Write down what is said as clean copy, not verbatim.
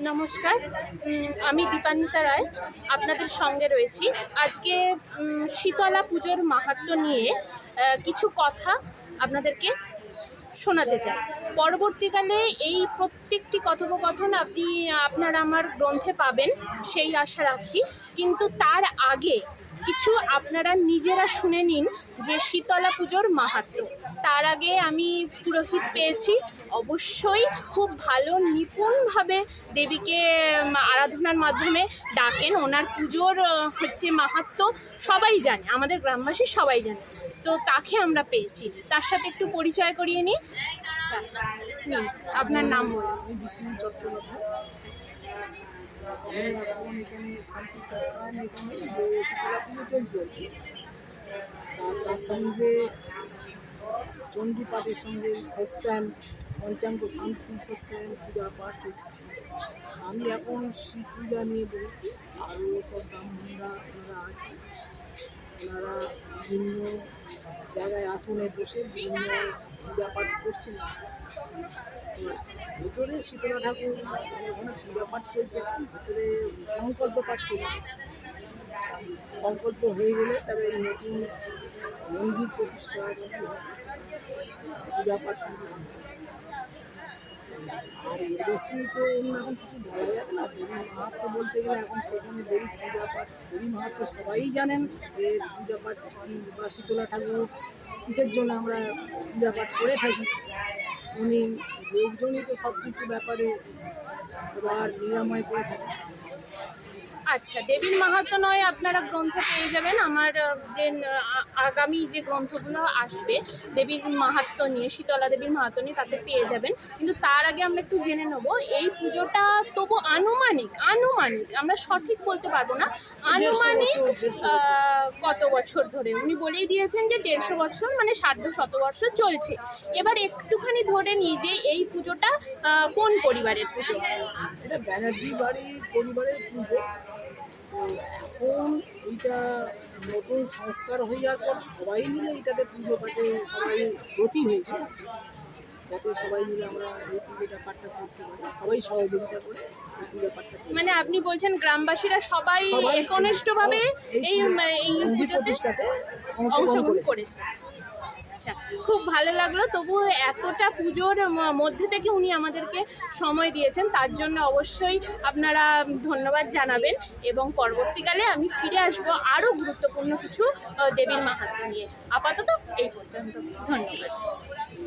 নমস্কার, আমি দীপান্বিতা রায় আপনাদের সঙ্গে রয়েছি। আজকে শীতলা পুজোর মাহাত্ম্য নিয়ে কিছু কথা আপনাদেরকে শোনাতে চাই। পরবর্তীকালে এই প্রত্যেকটি কথোপকথন আপনারা আমার গ্রন্থে পাবেন সেই আশা রাখি। কিন্তু তার আগে কিছু আপনারা নিজেরা শুনে নিন যে শীতলা পুজোর মাহাত্ম্য। তার আগে আমি পুরোহিত পেয়েছি, অবশ্যই খুব ভালো নিপুণভাবে দেবীকে আরাধনার মাধ্যমে ডাকেন। ওনার পুজোর মাহাত্ম্য সবাই জানে, আমাদের গ্রামবাসী সবাই জানে। তো তাকে আমরা পেয়েছি, তার সাথে একটু পরিচয় করিয়ে নিই। আচ্ছা, আপনার নাম বলুন। আমি বিশ্বজিৎ চট্টোপাধ্যায়। এখন এখানে শান্তি সংস্থান এখানে যে শীতলা পুজো চলছে আর কি, তার সঙ্গে চণ্ডীপাঠের সঙ্গে সংস্থান, পঞ্চাঙ্গ শান্তি সংস্থান, পূজা পাঠ চলছে। আমি এখন শিব পূজা নিয়ে বলছি। আরও সব ব্রাহ্মণরা ওনারা আছে, ওনারা বিভিন্ন জায়গায় আসনে বসে বিভিন্ন পূজা পাঠ করছেন। ভেতরে শীতলা ঠাকুর ওখানে পূজা পাঠ চলছে, ভেতরে সংকল্প পাঠ চলছে। সংকল্প হয়ে গেলে তবে নতুন মন্দির প্রতিষ্ঠা পূজা পাঠ শুরু হবে। আর এর বেশি তো অন্য এখন কিছু বলা যাবে না। দেবীর মাহাত্ম্য বলতে গেলে এখন সেখানে দেবীর পূজা পাঠ, দেবীর মাহাত্ম্য সবাই জানেন যে পূজা পাঠ কী বা শীতলা ঠাকুর কিসের জন্য আমরা পূজা পাঠ করে থাকি। উনি রোগজনিত সব কিছু ব্যাপারে আবার নিরাময় করে থাকেন। আচ্ছা, দেবীর মাহাত্ম্য নয় আপনারা গ্রন্থে পেয়ে যাবেন। আমার যে আগামী যে গ্রন্থগুলো আসবে দেবীর মাহাত্ম্য নিয়ে, শীতলা দেবীর মাহাত্ম্য নিয়ে, তাতে পেয়ে যাবেন। কিন্তু তার আগে আমরা একটু জেনে নেব এই পুজোটা তবু আনুমানিক আমরা সঠিক বলতে পারবো না, আনুমানিক কত বছর ধরে। উনি বলেই দিয়েছেন যে 150 বছর, মানে 60-100 বছর চলছে। এবার একটুখানি ধরে নিই যে এই পুজোটা কোন পরিবারের পুজো? এটা ব্যানার্জি বাড়ির পরিবারের পুজো। তো এখন এইটা নতুন সংস্কার হয়ে যাওয়ার পর সবাই মিলে এটাতে পুজো পাঠে সবাই ব্রতী হয়েছে, যাতে সবাই মিলে আমরা এই পুজোটা পাঠটা করতে পারি, সবাই সহযোগিতা করে এই পূজা পাঠটা চলছে। মানে আপনি বলছেন গ্রামবাসীরা সবাই একনিষ্ঠভাবে এই মন্দির প্রতিষ্ঠাতে অংশগ্রহণ করেছে। আচ্ছা, খুব ভালো লাগলো। তবু এতটা পুজোর মধ্যে থেকে উনি আমাদেরকে সময় দিয়েছেন, তার জন্য অবশ্যই আপনারা ধন্যবাদ জানাবেন। এবং পরবর্তীকালে আমি ফিরে আসবো আরও গুরুত্বপূর্ণ কিছু দেবীর মাহাত্ম্য নিয়ে। আপাতত এই পর্যন্ত, ধন্যবাদ।